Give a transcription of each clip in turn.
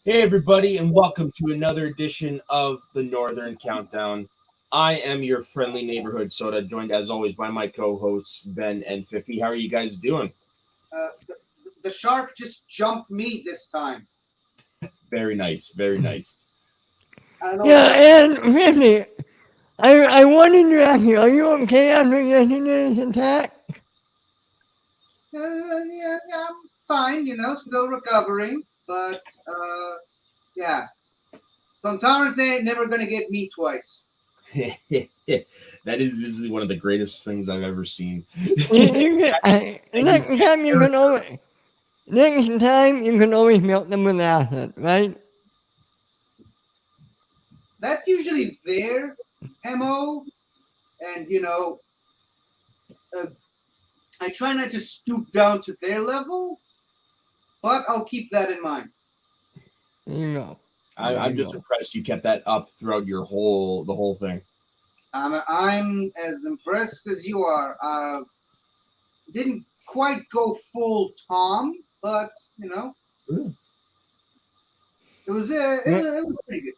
Hey, everybody, and welcome to another edition of the Northern Countdown. I am your friendly neighborhood soda, joined as always by my co hosts, Ben and 50. How are you guys doing? The shark just jumped me this time. Very nice, very nice. I don't know if Yeah, that. and really, I wanted to ask you, are you okay after yesterday's attack? Yeah, I'm fine. Still recovering. But yeah, sometimes they ain't never gonna get me twice. That is usually one of the greatest things I've ever seen. You can, And you next time you can always, next time you can always melt them with acid, right? That's usually their mo, and uh, I try not to stoop down to their level, but I'll keep that in mind. There you go. I'm just impressed you kept that up throughout the whole thing. I'm as impressed as you are. Didn't quite go full Tom, but you know, Mm. Yeah. it was pretty good.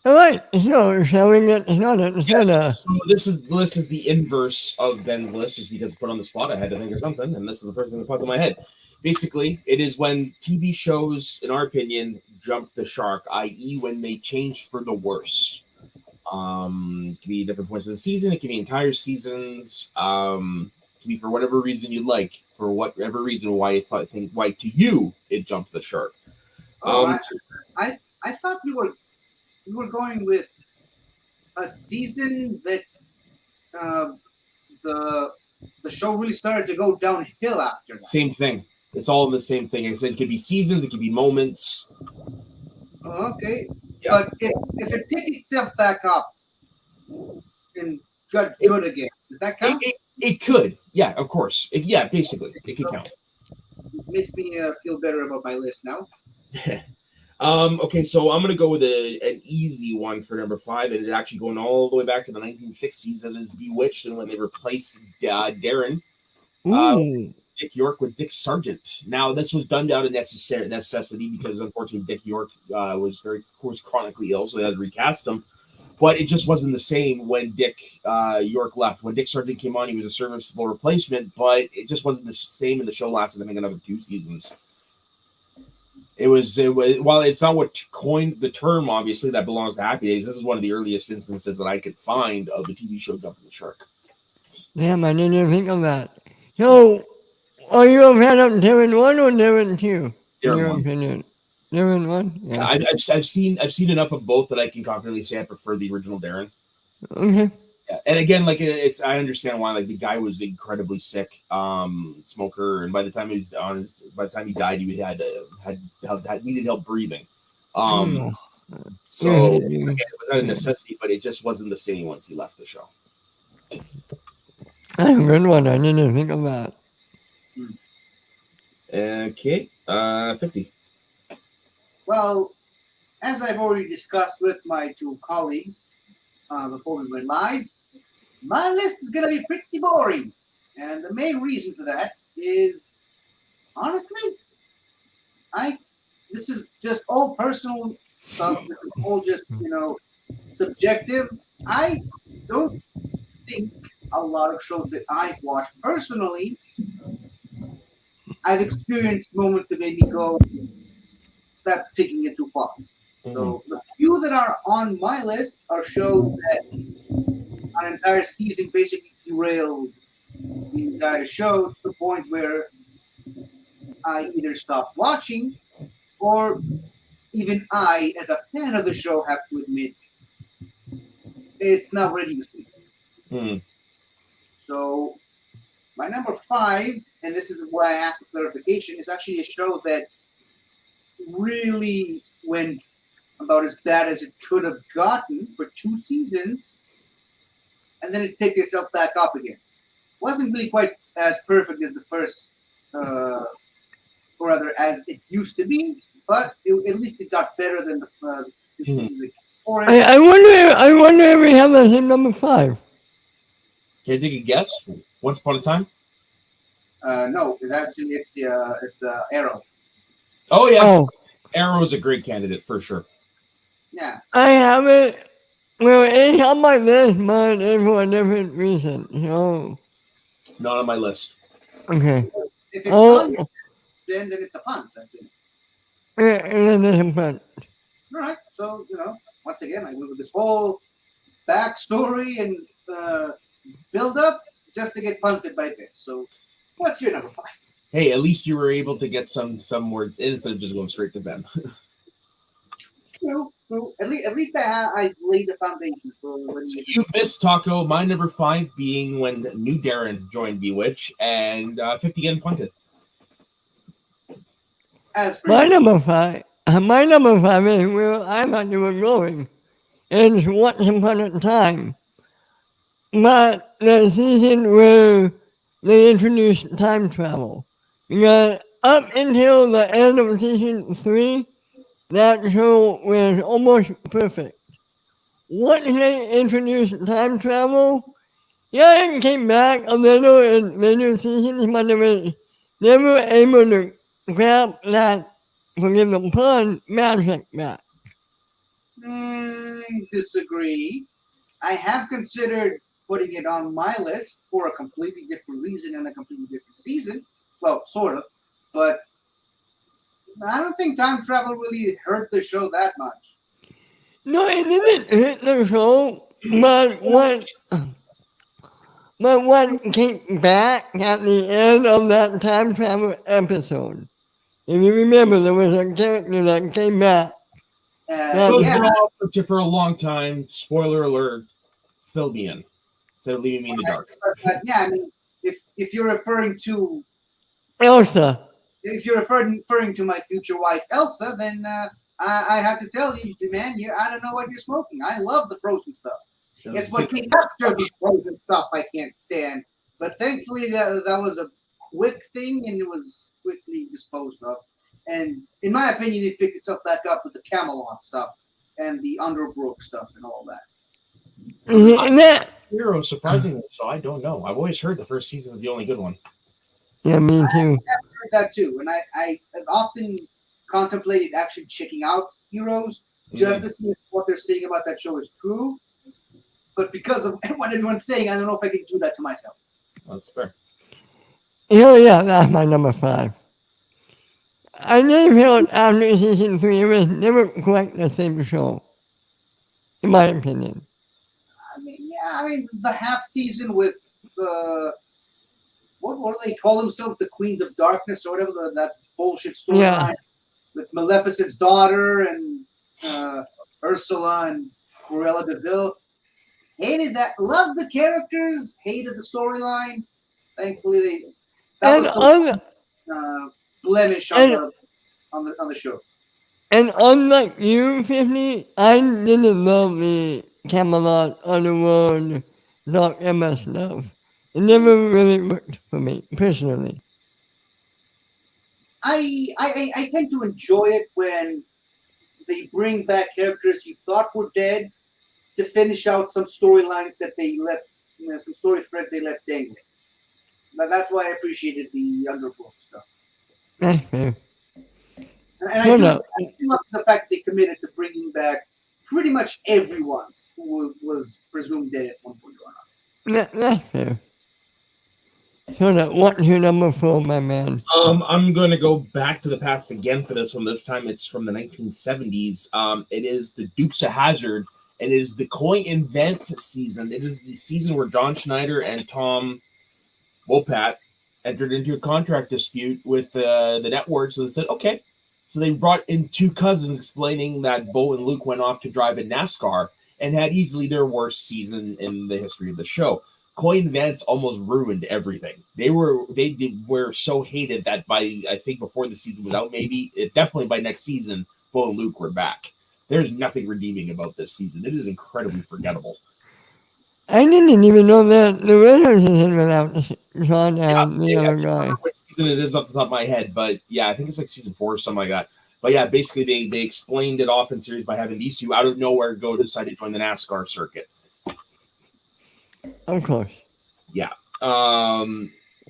All right, so shall we get started? Yes, so this is the inverse of Ben's list, just because put on the spot, I had to think of something, and this is the first thing that popped in my head. Basically, it is when TV shows, in our opinion, jump the shark, i.e., when they change for the worse. It can be different points of the season. It can be entire seasons. It can be for whatever reason you like, for whatever reason why why to you it jumped the shark. Oh, So I thought we were going with a season that uh, the the show really started to go downhill after that. same thing. It's all the same thing. Like I said, it could be seasons. It could be moments. Oh, okay, Yeah. but if it picked itself back up and got It, good again, does that it, count? it, it could. Yeah, of course. Yeah, basically, it could count. It makes me feel better about my list now. Okay, so I'm gonna go with an easy one for number five, and it's actually going all the way back to the 1960s. That is Bewitched, and when they replaced Darren, uh, Ooh, Dick York with Dick Sargent. Now, this was done out of necessity because unfortunately Dick York was chronically ill, so they had to recast him. But it just wasn't the same when Dick York left. When Dick Sargent came on, he was a serviceable replacement, but it just wasn't the same, and the show lasted, I think, another 2 seasons. It was while it's not what coined the term, obviously that belongs to Happy Days. This is one of the earliest instances that I could find of the TV show jumping the shark. damn, I didn't even think of that. So, are you a fan of Darren 1 or Darren 2, in Darren your one. opinion? Darren 1? Yeah, Yeah. I've seen enough of both that I can confidently say I prefer the original Darren. Okay. Yeah, and again, like it's I understand why. Like the guy was incredibly sick, smoker, and by the time he died, he had needed help breathing. Um, Oh, yeah, so again, you, it was not a yeah. necessity, but it just wasn't the same once he left the show. That's a good one. I didn't think of that. Hmm. Okay, 50. Well, as I've already discussed with my two colleagues before we went live, my list is gonna be pretty boring, and the main reason for that is honestly, I this is just all personal stuff. This is all just subjective. I don't think a lot of shows that I've watched personally, I've experienced moments that made me go, "That's taking it too far." Mhm. So the few that are on my list are shows that an entire season basically derailed the entire show to the point where I either stopped watching or even I, as a fan of the show, have to admit it's not ready to speak. Hmm. So my number five, and this is why I asked for clarification, is actually a show that really went about as bad as it could have gotten for 2 seasons, and then it picked itself back up again. Wasn't really quite as perfect as the first, or rather, as it used to be, but at least it got better than the 2 seasons before it. I wonder if we have that in number 5. Can I take a guess? Once upon a time. No, it's actually it's Arrow. Oh yeah, Oh, Arrow's a great candidate for sure. Yeah. I have it. Well, it's on my list, but it's for a different reason. So, Not on my list. okay. If it's Oh, on, then it's a punt. I think. it is a different part. All right. So once again, I went with this whole backstory and build up just to get punted by Vince. So, what's your number 5? Hey, at least you were able to get some words in instead of just going straight to them. True. At least I laid the foundation for when So you missed Taco. My number 5 being when New Darren joined Bewitch and 50 getting punted. as for My you. number 5. My number 5 is where I thought you were going. It's Once Upon a Time. But the season where they introduced time travel. Because up until the end of season 3, that show was almost perfect. Once they introduced time travel, yeah, it came back a little in later seasons, but they were never able to grab that, forgive the pun, magic back. Disagree. I have considered putting it on my list for a completely different reason and a completely different season. Well, sort of, but I don't think time travel really hurt the show that much. No, it didn't hit the show, but what came back at the end of that time travel episode? If you remember, there was a character that came back. So Yeah, for a long time. Spoiler alert: fill me in instead of leaving me in the dark. but yeah, I mean, if you're referring to Elsa. to my future wife Elsa, then I have to tell you, man, I don't know what you're smoking. I love the frozen stuff. It's what came after the frozen stuff I can't stand. But thankfully, that was a quick thing and it was quickly disposed of. And in my opinion, it picked itself back up with the Camelot stuff and the Underbrook stuff and all that. And that, Hero, surprisingly, so I don't know. I've always heard the first season was the only good one. yeah, me too. I've heard that too, and I have often contemplated actually checking out Heroes just to see if what they're saying about that show is true. But because of what everyone's saying, I don't know if I can do that to myself. That's fair. Yeah, that's my number 5. I never felt after season 3 it was never quite the same show, in my opinion. I mean the half season with what do they call themselves, the Queens of Darkness or whatever, that bullshit storyline Yeah. with Maleficent's daughter and Ursula and Cruella de Vil. Hated that. Loved the characters. Hated the storyline. Thankfully, that was the blemish on the show. And unlike you, 50, I didn't love the Camelot, Underworld, Dark Emma stuff. It never really worked for me, personally. I tend to enjoy it when they bring back characters you thought were dead to finish out some storylines that they left, some story thread they left dangling. That's why I appreciated the Underworld stuff. That's fair. And I do love the fact they committed to bringing back pretty much everyone who was presumed dead at one point or another. That's fair. So what's your number 4, my man? I'm going to go back to the past again for this one. This time it's from the 1970s. It is the Dukes of Hazzard. It is the Coin and Vance season. It is the season where John Schneider and Tom Wopat entered into a contract dispute with the network. So they said, okay. So they brought in 2 cousins explaining that Bo and Luke went off to drive in NASCAR and had easily their worst season in the history of the show. Coin Vance almost ruined everything. They were so hated that by, I think before the season was out, definitely by next season, Bo and Luke were back. There's nothing redeeming about this season. It is incredibly forgettable. I didn't even know that the radio season went out, Sean and the other guy. What season it is off the top of my head, but yeah, I think it's like season 4 or something like that. But yeah, basically they explained it off in series by having these 2 out of nowhere decide to join the NASCAR circuit. Of course. Yeah.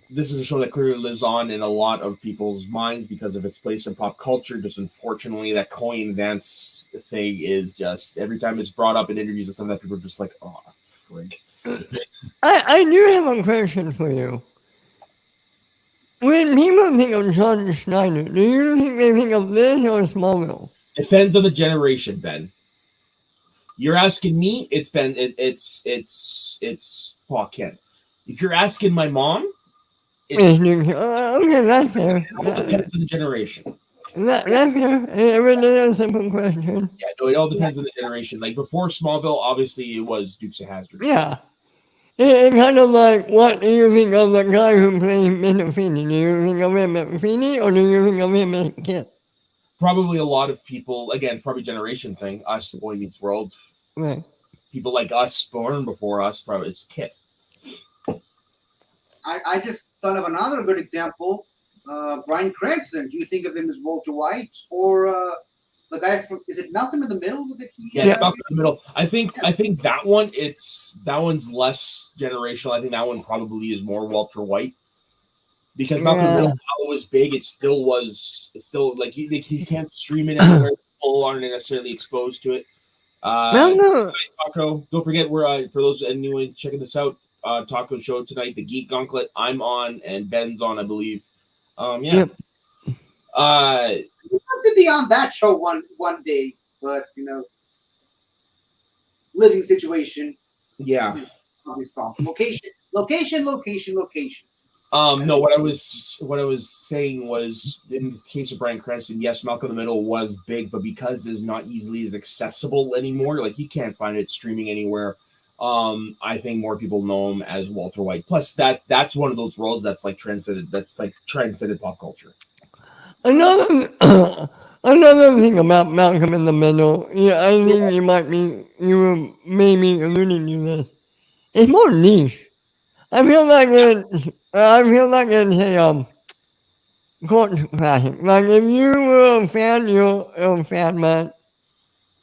this is a show that clearly lives on in a lot of people's minds because of its place in pop culture. Just unfortunately, that Coin Vance thing is just every time it's brought up in interviews and some that people are just like, oh, frig. I do have a question for you. When people think of John Schneider, do you think they think of this or Smallville? Depends on the generation, Ben. You're asking me, it's Paul Kent. If you're asking my mom, it's Okay, that's fair. it all depends on the generation. That's fair. It really is a simple question. Yeah, no, it all depends on the generation. Like before Smallville, obviously it was Dukes of Hazzard. Yeah. It's kind of like, what do you think of the guy who plays Mr. Feeney? Do you think of him as Feeney or do you think of him as Kit? Probably a lot of people, again, probably generation thing. Us, the Boy Meets World. Right. People like us, born before us, probably it's Kit. I just thought of another good example. Bryan Cranston. Do you think of him as Walter White or the guy from? Is it Malcolm in the Middle? Yeah, it's Malcolm in the Middle. I think that one's less generational. I think that one probably is more Walter White. Because Malcolm in the Middle, how it was big, it's still like he can't stream it anywhere. People aren't necessarily exposed to it. No. Taco, don't forget we're for those anyone checking this out. Taco show tonight, the Geek Gauntlet. I'm on and Ben's on, I believe. Yeah. Yep. I'd love to be on that show one day, but living situation. Yeah. Obvious problem. Location. No, what I was saying was in the case of Bryan Cranston, yes, Malcolm in the Middle was big, but because it's not easily as accessible anymore, like you can't find it streaming anywhere. I think more people know him as Walter White. Plus, that's one of those roles that's like transcended pop culture. Another thing about Malcolm in the Middle, yeah, I think you were maybe alluding to this. It's more niche. I feel like it's a cult classic. Like if you were a fan, you're a fan, but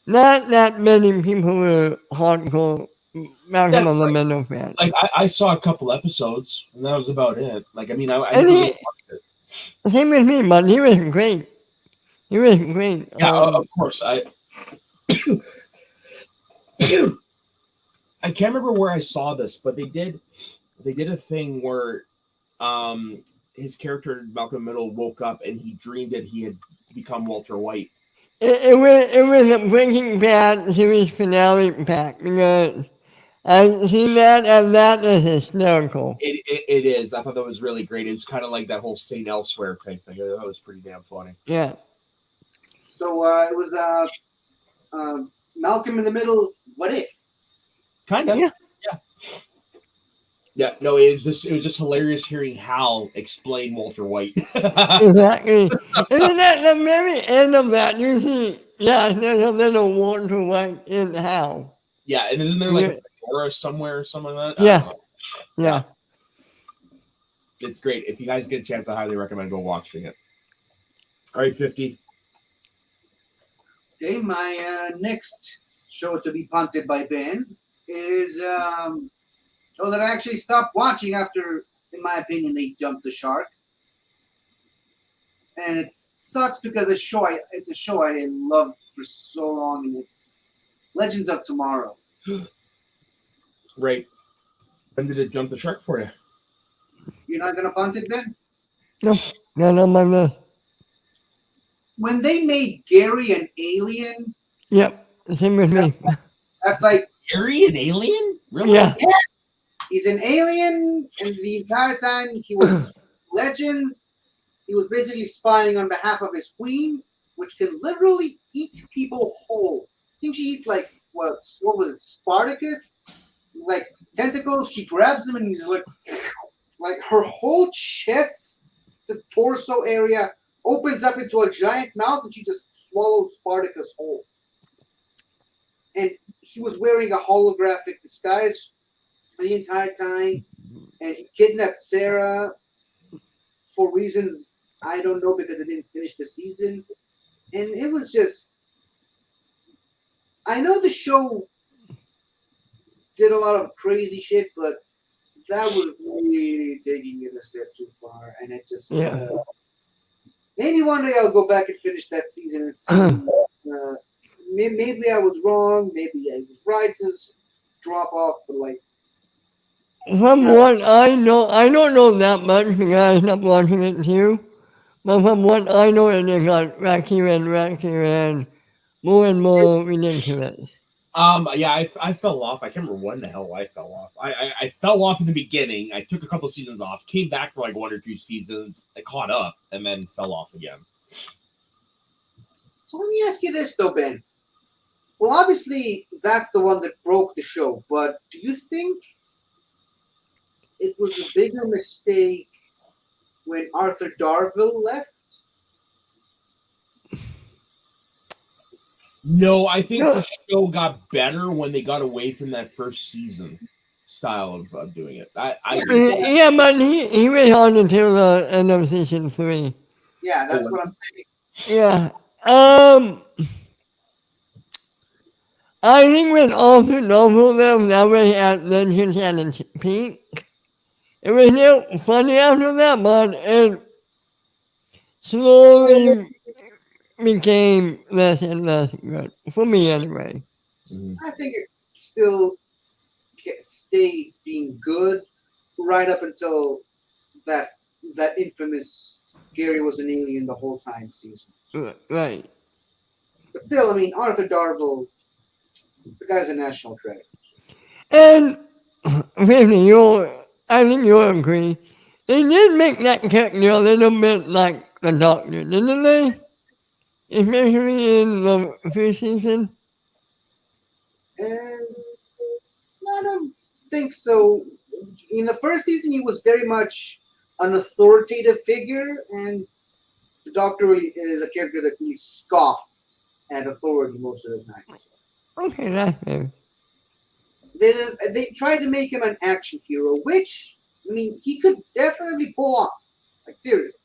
not that many people were hardcore Malcolm in the Middle fans. Like I saw a couple episodes, and that was about it. Like I never And really watched it. Same with me, but he was great. Yeah, of course. I can't remember where I saw this, but they did a thing where his character Malcolm in the Middle woke up and he dreamed that he had become Walter White. It was a Breaking Bad series finale pack because I've seen that and that is hysterical. It is. I thought that was really great. It was kind of like that whole Saint Elsewhere type thing. I thought it was pretty damn funny. Yeah. So it was Malcolm in the Middle. What if? Kind of. Yeah. Yeah. No, it was just hilarious hearing Hal explain Walter White. Exactly. And then at the very end of that, you see, there's a little Walter White in Hal. Yeah, and isn't there like a fedora somewhere or something like that? Yeah. It's great. If you guys get a chance, I highly recommend go watching it. All right, 50. Okay, my next show to be punted by Ben is show that I actually stopped watching after, in my opinion, they jumped the shark. And it sucks because it's a show I loved for so long, and it's Legends of Tomorrow. Right. When did it jump the shark for you? You're not gonna punt it, Ben? No, not on my list. When they made Gary an alien, Yep, same with me. that's like Gary an alien? Really? Yeah. He's an alien, and the entire time he was Legends. He was basically spying on behalf of his queen, which can literally eat people whole. I think she eats like what was it, Spartacus? Like tentacles. She grabs him and he's like her whole chest, the torso area opens up into a giant mouth, and she just swallows Spartacus whole. And he was wearing a holographic disguise the entire time, and he kidnapped Sarah for reasons I don't know because it didn't finish the season. And it was just, I know the show did a lot of crazy shit, but that was really taking it a step too far, and it just Yeah. maybe one day I'll go back and finish that season and see. Maybe I was wrong. Maybe I was right. Just drop off, but like, From uh, what I don't know that much because I stopped watching it too. But from what I know, it got wacky and more and more ridiculous. Yeah, I fell off. I can't remember when the hell I fell off. I fell off in the beginning. I took a couple of seasons off, came back for like 1 or 2 seasons, I caught up, and then fell off again. so let me ask you this though, Ben. Well, obviously that's the one that broke the show, but do you think it was a bigger mistake when Arthur Darvill left? No, I think No. the show got better when they got away from that first season style of doing it. I think that. Yeah, but he went on until the end of season 3. Yeah, that's Oh, what was I'm saying. Yeah. I think when Arthur Noble left, that was at Legends at its peak. It was still funny after that, but it slowly became less and less good. For me, anyway. Mhm. I think it still stayed being good right up until that infamous Gary was an alien the whole time season. Right. But still, I mean, Arthur Darvill, the guy's a national treasure. And, 50, I think you'll agree, they did make that character a little bit like the Doctor, didn't they? Especially in the first season. And I don't think so. In the first season, he was very much an authoritative figure, and the Doctor really is a character that really scoffs at authority most of the time. Okay, that's fair. They tried to make him an action hero, which I mean he could definitely pull off. Like seriously,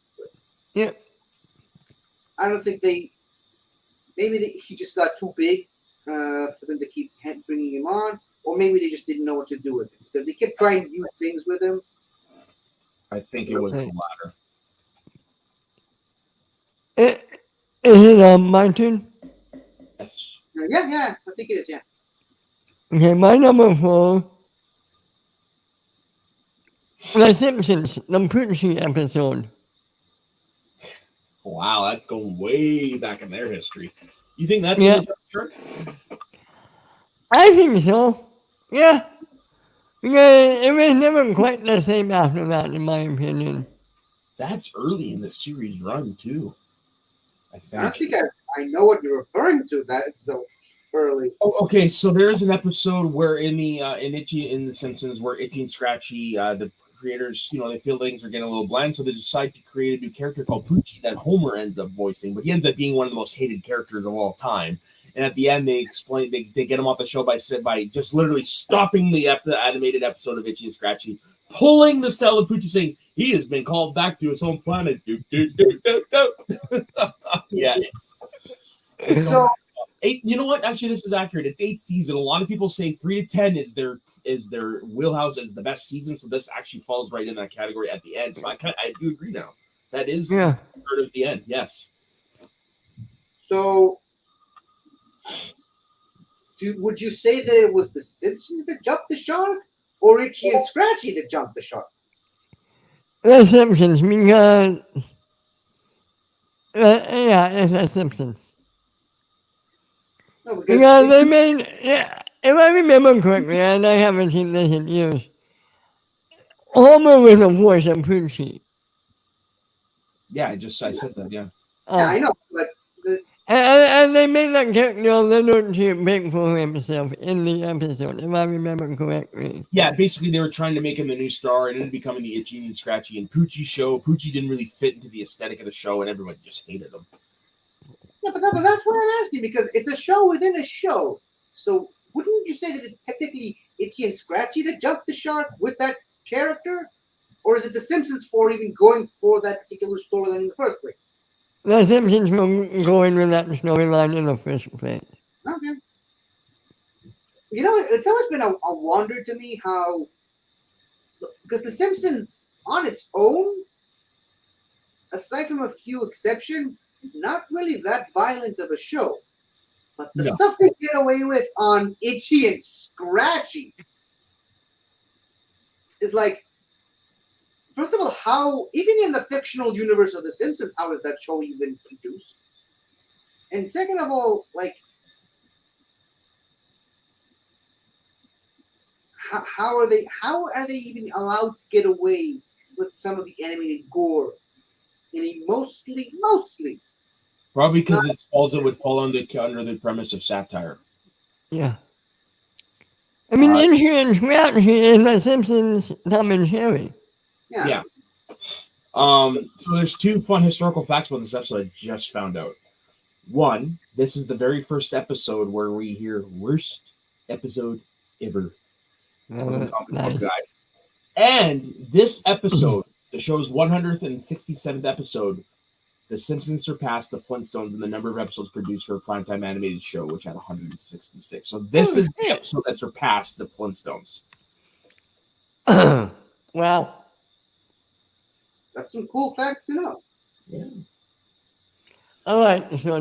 Yeah. I don't think they. Maybe he just got too big for them to keep bringing him on, or maybe they just didn't know what to do with him because they kept trying to use things with him. I think it was the Right. latter. Is it my turn? Yes. Yeah, I think it is. Yeah. Okay, my number 4, The Simpsons, the Poochie episode. Wow, that's going way back in their history. You think that's Yeah. in the shark? I think so. Yeah. Because it was never quite the same after that, in my opinion. That's early in the series run too. I I think. think I know what you're referring to. That's so early. Oh, okay, so there's an episode where in the Simpsons where Itchy and Scratchy, the creators, they feel things are getting a little bland, so they decide to create a new character called Poochie that Homer ends up voicing, but he ends up being one of the most hated characters of all time. And at the end, they explain they get him off the show by just literally stopping the animated episode of Itchy and Scratchy, pulling the cell of Poochie, saying he has been called back to his home planet. Yeah, it's So eight. You know what? Actually, this is accurate. It's 8th season. A lot of people say 3 to 10 is their wheelhouse as the best season. So this actually falls right in that category at the end. So I do agree now. That is Yeah. part of the end. Yes. So, would you say that it was the Simpsons that jumped the shark, or Itchy and Scratchy that jumped the shark? The Simpsons, because. Yeah, it's The Simpsons. No, Because they made. Yeah, if I remember correctly, and I haven't seen this in years, Homer was the voice of Poochie. Yeah. I said that. Yeah. yeah, I know, but And they made that character a little too big for himself in the episode, if I remember correctly. Yeah. Basically, they were trying to make him the new star, and ended up becoming the Itchy and Scratchy and Poochie show. Poochie didn't really fit into the aesthetic of the show, and everyone just hated him. yeah, but that's what I'm asking because it's a show within a show. So wouldn't you say that it's technically Itchy and Scratchy that jumped the shark with that character, or is it the Simpsons for even going for that particular storyline in the first place? The Simpsons were going with that storyline in the first place. Okay. You know, it's always been a wonder to me how because The Simpsons on its own, aside from a few exceptions, not really that violent of a show. But the No. stuff they get away with on Itchy and Scratchy is like, first of all, how, even in the fictional universe of The Simpsons, how is that show even produced? And second of all, like, how are they even allowed to get away with some of the animated gore in a mostly Probably because it would fall under the premise of satire. Yeah. I mean, Uh, insurance Scratchy in The Simpsons Tom and Jerry. Yeah. So there's two fun historical facts about this episode I just found out. One, this is the very first episode where we hear worst episode ever from the Comic Book Guide. And this episode, the show's 167th episode, The Simpsons surpassed the Flintstones in the number of episodes produced for a primetime animated show, which had 166. So this is the episode that surpassed the Flintstones. Wow. That's some cool facts to know. Yeah. All right, so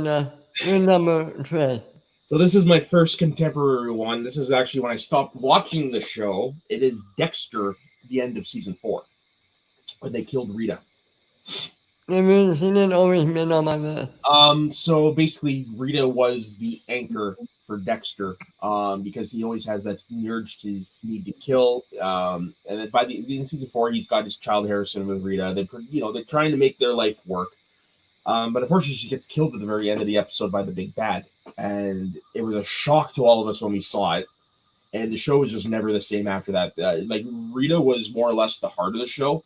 your number 3. So this is my first contemporary one. This is actually when I stopped watching the show. It is Dexter, the end of season 4, when they killed Rita. Never seen it, always been on my list. So basically, Rita was the anchor for Dexter, because he always has that urge to need to kill. And then in season 4, he's got his child Harrison with Rita. They're trying to make their life work. But unfortunately, she gets killed at the very end of the episode by the big bad, and it was a shock to all of us when we saw it. And the show was just never the same after that. Rita was more or less the heart of the show,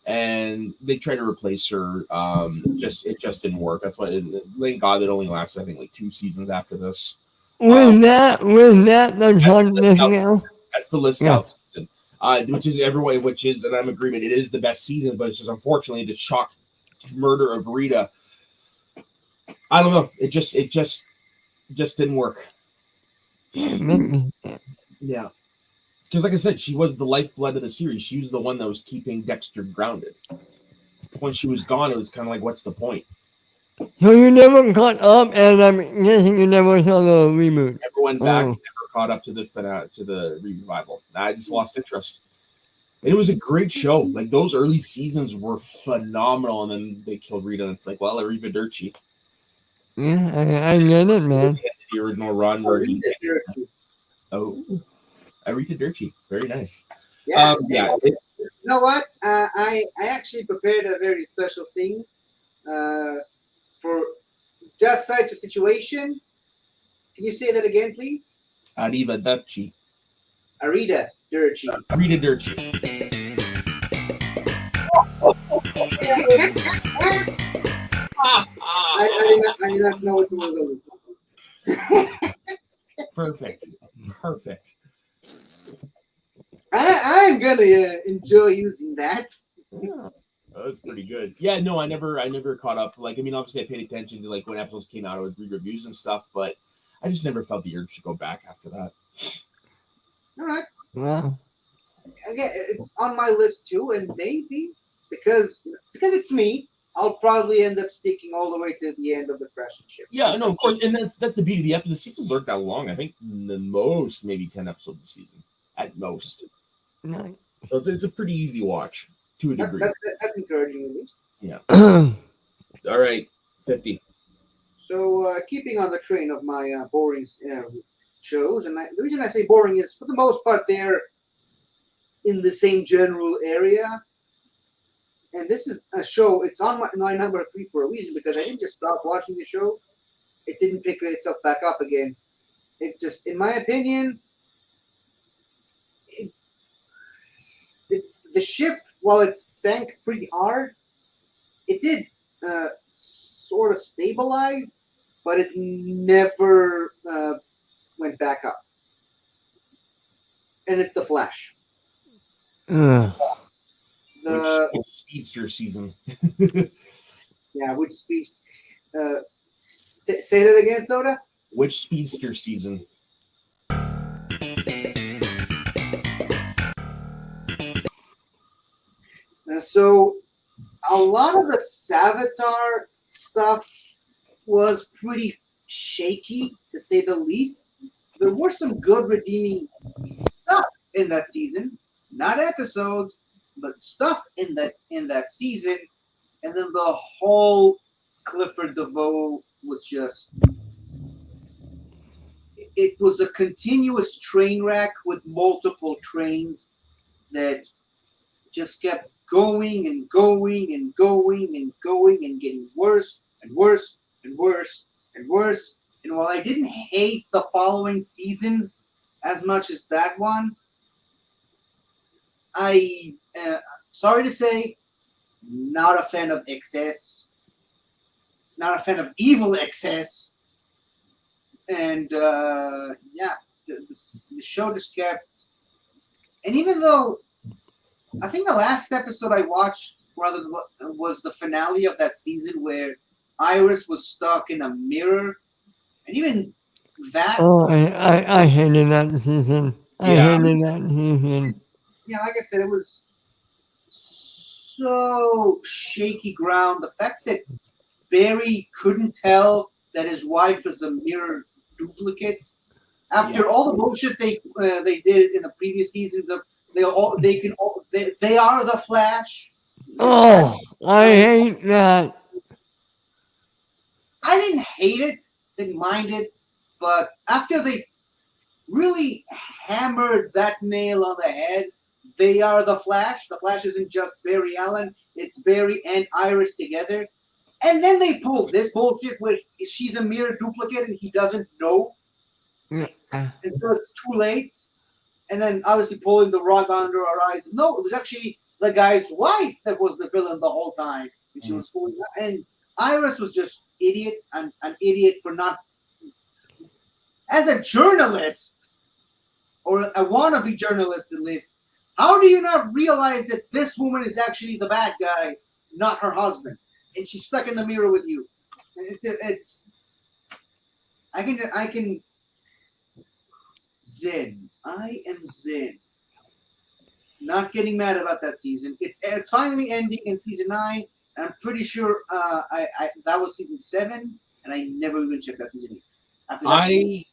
and they tried to replace her. It just didn't work. That's why, thank God, it only lasted, I think, like 2 seasons after this. Was that the John now? That's the Lithgow season, which is, and I'm in agreement, it is the best season, but it's just unfortunately the shock murder of Rita. I don't know. It just didn't work. Yeah. Because, like I said, she was the lifeblood of the series. She was the one that was keeping Dexter grounded. When she was gone, it was kind of like, what's the point? So you never caught up, and I'm guessing you never saw the reboot. Never went back. Never caught up to the revival. I just lost interest. It was a great show. Like, those early seasons were phenomenal, and then they killed Rita, and it's like, well, Arrivederci. Yeah, I get it, man. The original run where he... Arrivederci. Oh, Arrivederci. Very nice. Yeah. You know what? I actually prepared a very special thing for just such a situation. Can you say that again, please? Arrivederci. Arrivederci. Arrivederci. I did not know what to was over. Perfect. I'm gonna enjoy using that. Yeah. That's pretty good. Yeah, no, I never caught up. Like, I mean, obviously I paid attention to, like, when episodes came out, I would read reviews and stuff, but I just never felt the urge to go back after that. All right. Wow. Again, it's on my list too, and maybe because it's me, I'll probably end up sticking all the way to the end of the Crashing Ship. Yeah, no, of course, and that's the beauty. The seasons aren't that long. I think the most maybe 10 episodes a season at most. Nice. So it's a pretty easy watch to a degree. That's encouraging, at least. Yeah. All right, 50. So keeping on the train of my boring shows, and the reason I say boring is, for the most part, they're in the same general area. And this is a show, it's on my number 3 for a reason, because I didn't just stop watching the show. It didn't pick itself back up again. It just, in my opinion, the ship, while it sank pretty hard, it did sort of stabilize, but it never went back up. And it's The Flash. Which speedster season? Yeah, which speedster? Say that again, Soda. Which speedster season? So a lot of the Savitar stuff was pretty shaky, to say the least. There were some good redeeming stuff in that season, not episodes, but stuff in that season. And then the whole Clifford DeVoe was just. It was a continuous train wreck with multiple trains that just kept going and going and going and going and getting worse and worse and worse and worse. And while I didn't hate the following seasons as much as that one, I, sorry to say, not a fan of excess, not a fan of evil excess. And yeah, the show just kept. And even though I think the last episode I watched rather was the finale of that season where Iris was stuck in a mirror, and even that. Oh, I hated that season. I Yeah. hated that season. Yeah, like I said, it was so shaky ground. The fact that Barry couldn't tell that his wife is a mirror duplicate after all the bullshit they did in the previous seasons of they are the Flash. Oh, I hate that. I didn't hate it, didn't mind it, but after they really hammered that nail on the head, they are the Flash. The Flash isn't just Barry Allen; it's Barry and Iris together. And then they pull this bullshit where she's a mere duplicate and he doesn't know. Yeah. Until it's too late. And then obviously pulling the rug under our eyes. No, it was actually the guy's wife that was the villain the whole time. And she was fooling. And Iris was just an idiot for not. As a journalist, or a wannabe journalist at least, how do you not realize that this woman is actually the bad guy, not her husband? And she's stuck in the mirror with you. It's. I can. Zen. I am zen. Not getting mad about that season. It's finally ending in season 9. And I'm pretty sure that was season 7, and I never even checked out season 8. After that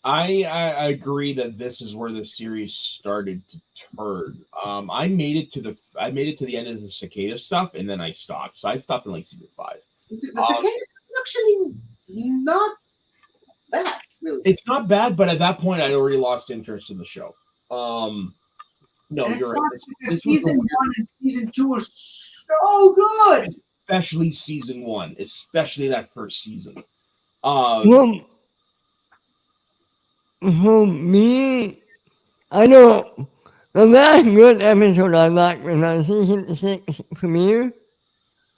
I agree that this is where the series started to turn. I made it to the end of the cicada stuff, and then I stopped. So I stopped in like season 5. the cicada is actually not that really. It's not bad, but at that point, I'd already lost interest in the show. No, And you're right. This season 1 and season 2 are so good. Especially season 1, especially that first season. For me, I know the last good episode I liked was on season 6 premiere.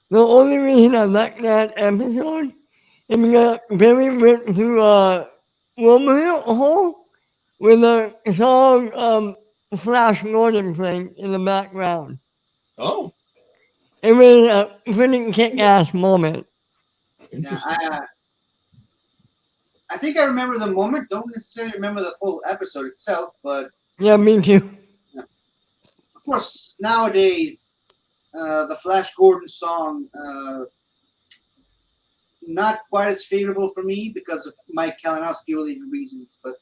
The only reason I liked that episode is because Barry went through a wormhole hole with a song Flash Gordon playing in the background. Oh, It was a pretty kick-ass moment. interesting. Yeah, I think I remember the moment. Don't necessarily remember the full episode itself, but Yeah, me too. of course, nowadays, the Flash Gordon song, not quite as favorable for me because of Mike Kalinowski related reasons, but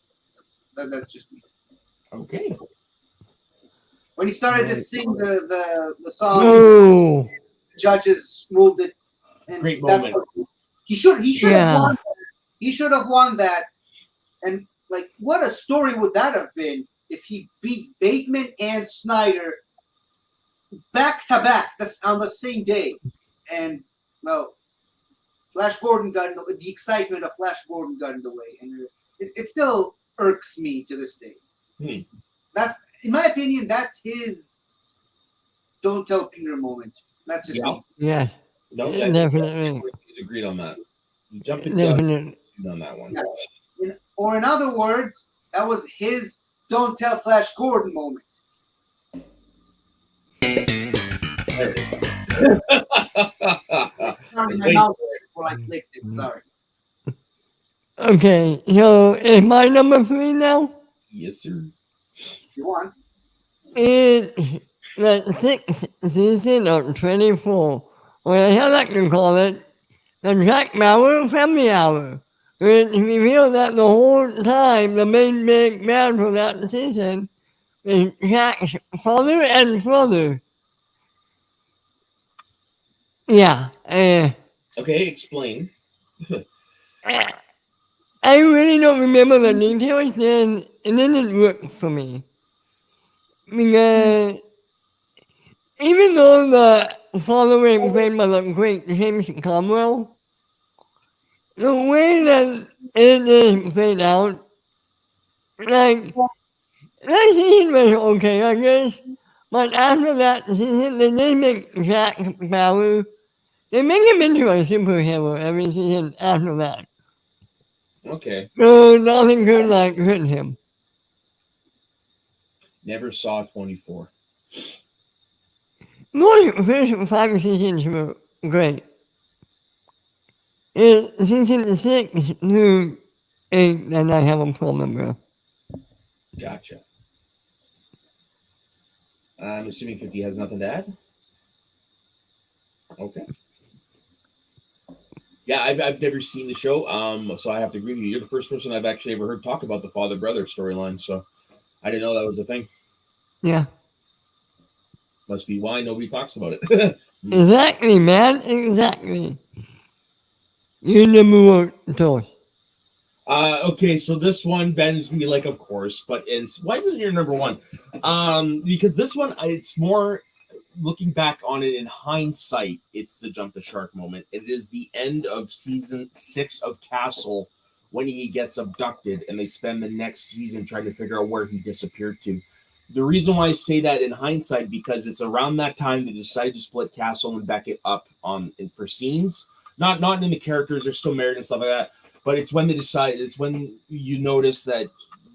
that's just me. Okay. When he started to sing the song, No. judges ruled it. And Great that's moment. what- He should Yeah. have won. He should have won that. And like, what a story would that have been if he beat Bateman and Snyder back to back on the same day? And well, Flash Gordon got in the excitement of Flash Gordon got in the way, and it still irks me to this day. That's, in my opinion, that's his "Don't Tell Peter" moment. That's just me. Yeah, No, definitely. agreed on that. You jumped the gun Definitely. on that one. Yeah. Or in other words, that was his "Don't Tell Flash Gordon" moment. There it is. Sorry, my mouth before I clicked it. Sorry. Okay, so is my number 3 now? Yes, sir. If you want. It the sixth season of 24, or as I like to call it, the Jack Bauer Family Hour, which revealed that the whole time the main big man for that season is Jack's father and brother. Yeah, Okay, explain. I really don't remember the details, and it didn't work for me. Because even though the following played by the great James Cromwell, the way that it is played out, like, that scene was okay, I guess. But after that season, they did make Jack Bauer, they make him into a superhero every season after that. Okay. So nothing could, like, hurt him. Never saw 24. Those first 5 seasons were great. It's season 6 through 8 that I have a problem with. Gotcha. I'm assuming 50 has nothing to add. Okay. Yeah, I've never seen the show, so I have to agree with you. You're the first person I've actually ever heard talk about the father-brother storyline, so I didn't know that was a thing. Yeah. Must be why nobody talks about it. Exactly, man. Exactly. You never were told. Okay, so this one bends me like, of course, but why isn't it your number one? Because this one, it's more looking back on it in hindsight. It's the jump the shark moment. It is the end of season 6 of Castle when he gets abducted, and they spend the next season trying to figure out where he disappeared to. The reason why I say that in hindsight because it's around that time they decided to split Castle and back it up for scenes. Not in the characters; they're still married and stuff like that. But it's when they decided. It's when you notice that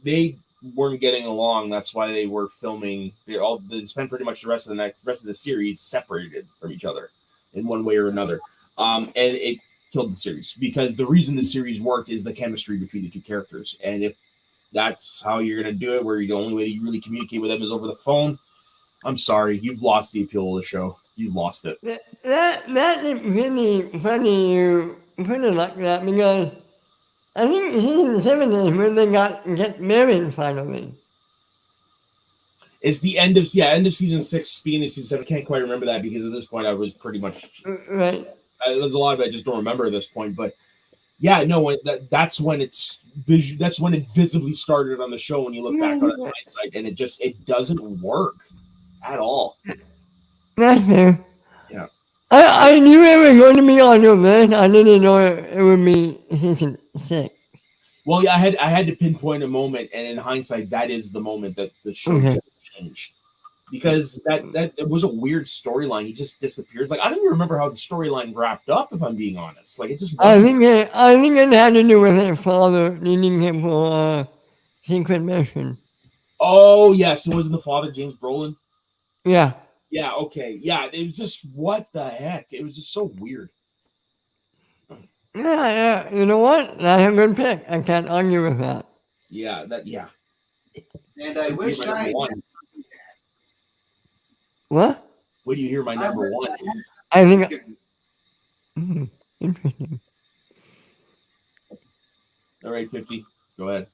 they weren't getting along. That's why they were filming. They spent pretty much the rest of the series separated from each other in one way or another. And it killed the series because the reason the series worked is the chemistry between the two characters. And if that's how you're gonna do it, where the only way that you really communicate with them is over the phone, I'm sorry, you've lost the appeal of the show. You've lost it. That is really funny you put it like that because I think season 7 is when they get married finally. It's the end of season 6, beginning of season 7. I can't quite remember that because at this point I was pretty much Right. There's a lot of it I just don't remember at this point, but yeah, no, that's when it visibly started on the show when you look back on it in hindsight, and it doesn't work at all. That's fair. Yeah. I knew it was going to be on your list. I didn't know it would be season 6. Well, yeah, I had to pinpoint a moment, and in hindsight, that is the moment that the show just changed. Because that it was a weird storyline. He just disappears. Like I don't even remember how the storyline wrapped up. If I'm being honest, like it just. I think it had to do with his father needing him for a secret mission. Oh yes, it wasn't the father, James Brolin. Yeah. Yeah. Okay. Yeah. It was just what the heck. It was just so weird. Yeah. You know what? That's a good pick. I can't argue with that. Yeah. Yeah. And I wish I. What? When you hear my number one, I think. Interesting. All right, 50. Go ahead.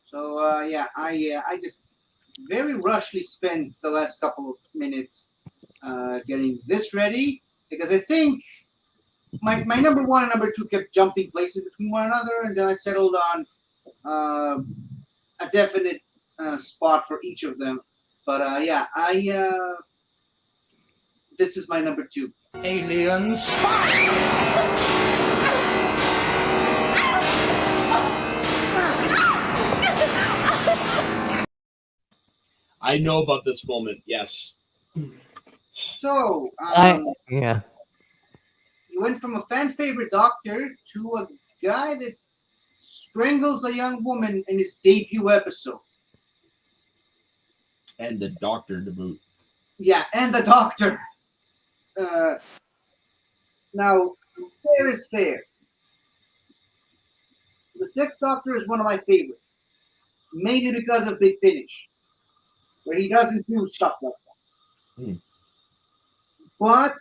So yeah, I just very rushly spent the last couple of minutes getting this ready because I think my number one and number two kept jumping places between one another, and then I settled on a definite spot for each of them. But yeah, this is my number 2. Alien spy! I know about this moment. Yes. So yeah. he went from a fan favorite doctor to a guy that strangles a young woman in his debut episode. And the doctor to boot. Yeah, and the doctor. Now, fair is fair. The Sixth Doctor is one of my favorites, mainly because of Big Finish, where he doesn't do stuff like that. Hmm. But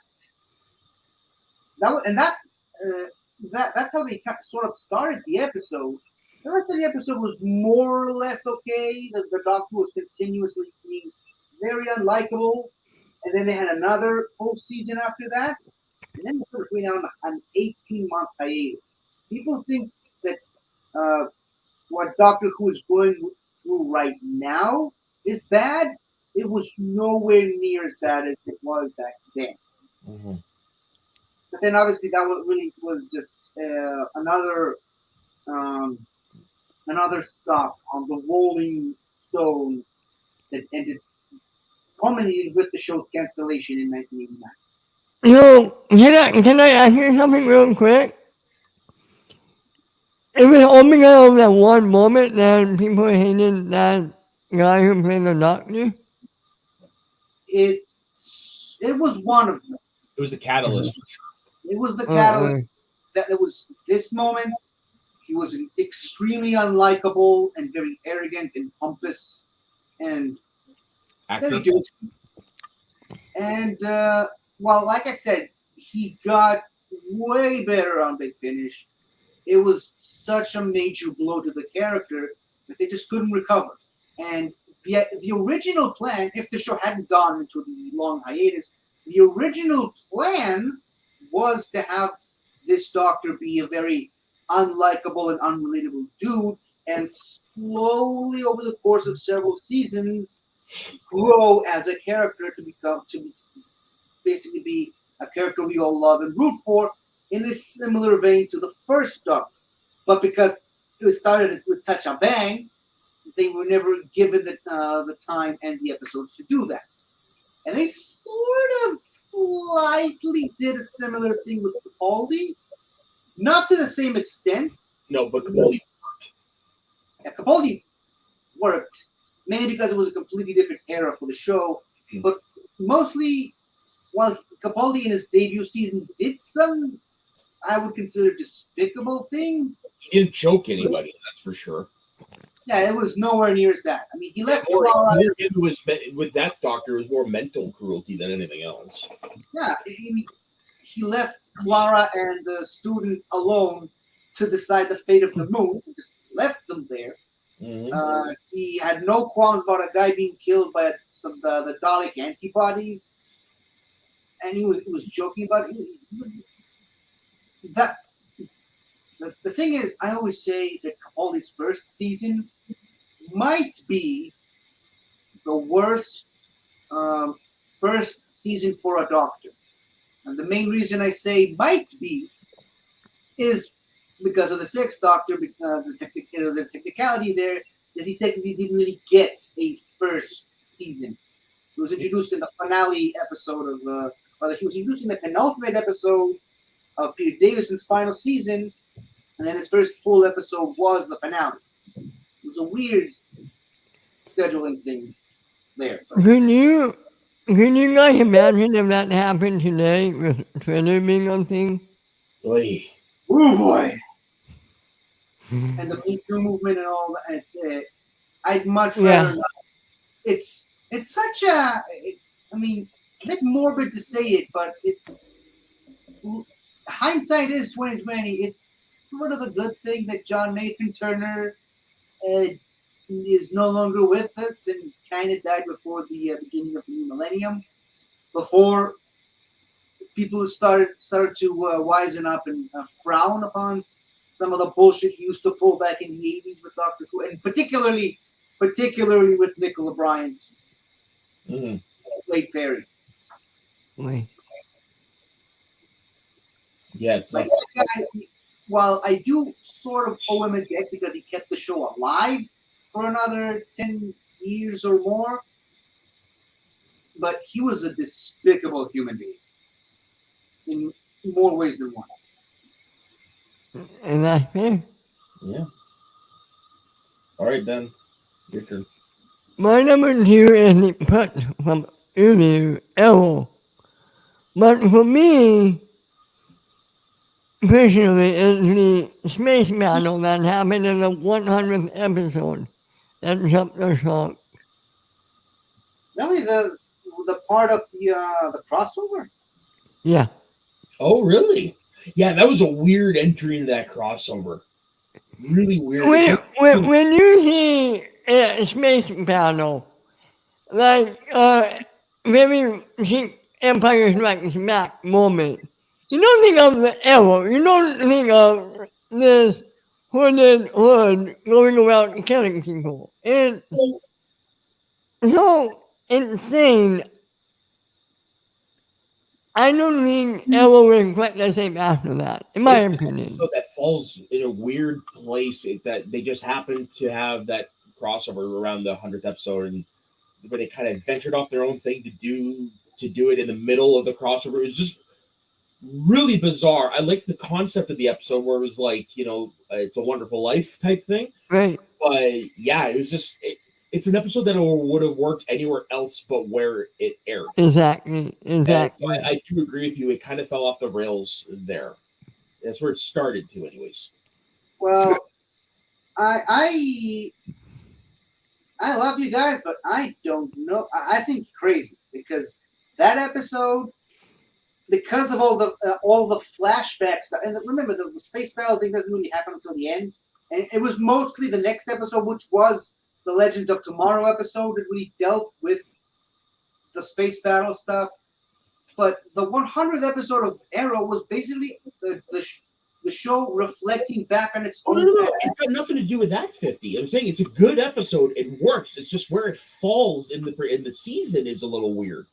that's how they sort of started the episode. The rest of the episode was more or less okay. The Doctor was continuously being very unlikable, and then they had another full season after that, and then they first went on an 18-month hiatus. People think that what Doctor Who is going through right now is bad. It was nowhere near as bad as it was back then. Mm-hmm. But then obviously that was just another stop on the rolling stone that ended culminated with the show's cancellation in 1989. So, can I ask you something real quick? It was only because of that one moment that people hated that guy who played the Doctor. It was one of them. It was a catalyst for sure. It was the Uh-uh. catalyst that there was this moment. He was extremely unlikable and very arrogant and pompous and very Actor. douchey. And well, like I said, he got way better on Big Finish. It was such a major blow to the character that they just couldn't recover. And the original plan, if the show hadn't gone into the long hiatus, the original plan was to have this Doctor be a very unlikable and unrelatable dude, and slowly over the course of several seasons grow as a character to basically be a character we all love and root for, in a similar vein to the first Doctor. But because it started with such a bang, they were never given the time and the episodes to do that. And they sort of slightly did a similar thing with Capaldi, not to the same extent. No, but Capaldi. Yeah, Capaldi worked mainly because it was a completely different era for the show, but mostly while Capaldi in his debut season did some, I would consider, despicable things. He didn't choke anybody, that's for sure. Yeah, it was nowhere near as bad. I mean, he left More, Clara. it was with that Doctor, it was more mental cruelty than anything else. Yeah, he left Clara and the student alone to decide the fate of the moon. He just left them there. Mm-hmm. He had no qualms about a guy being killed by the Dalek antibodies, and he was joking about it. That the thing is, I always say that Capaldi's first season might be the worst first season for a Doctor, and the main reason I say might be is because of the Sixth Doctor. The technicality there is he technically didn't really get a first season. He was introduced in the finale episode of, he was introduced in the penultimate episode of Peter Davison's final season, and then his first full episode was the finale. It was a weird scheduling thing there. Can you guys imagine if that happened today with Twitter being on thing? Oy. Oh boy! And the Me Too movement and all that. It's I'd much rather not. It's such a. I mean, a bit morbid to say it, but it's hindsight is 2020. It's sort of a good thing that John Nathan Turner is no longer with us and kind of died before the beginning of the new millennium. Before people started to wisen up and frown upon some of the bullshit he used to pull back in the 80s with Doctor Who, and particularly with Nicola Bryant, late Perry. Wait. Yeah, it's like while I do sort of owe him a debt because he kept the show alive for another 10 years or more, but he was a despicable human being in more ways than one. Is that fair? yeah. All right, Ben, your turn. My number 2 is the cut from Ulu L. But for me, personally, it's the space battle that happened in the 100th episode that jumped the shark. Really, the the part of the crossover. Yeah. Oh, really? Yeah, that was a weird entry into that crossover. Really weird. When you see a space battle, like very Empire Strikes Back moment, you don't think of the arrow. You don't think of this hooded hood going around killing people. It's so insane. I don't think Arrow will quite the same after that, in my opinion. So that falls in a weird place that they just happened to have that crossover around the 100th episode, and where they kind of ventured off their own thing to do it in the middle of the crossover. It was just really bizarre. I liked the concept of the episode where it was like, It's a Wonderful Life type thing. Right. But yeah, it was just it's an episode that would have worked anywhere else but where it aired. Exactly. So I do agree with you. It kind of fell off the rails there. That's where it started to, anyways. Well, I love you guys, but I don't know. I think you're crazy because that episode, because of all the flashbacks, and remember the space battle thing doesn't really happen until the end, and it was mostly the next episode, which was the Legends of Tomorrow episode, that really dealt with the space battle stuff. But the 100th episode of Arrow was basically the show reflecting back on its own. No. It's got nothing to do with that 50. I'm saying it's a good episode. It works. It's just where it falls in the season is a little weird.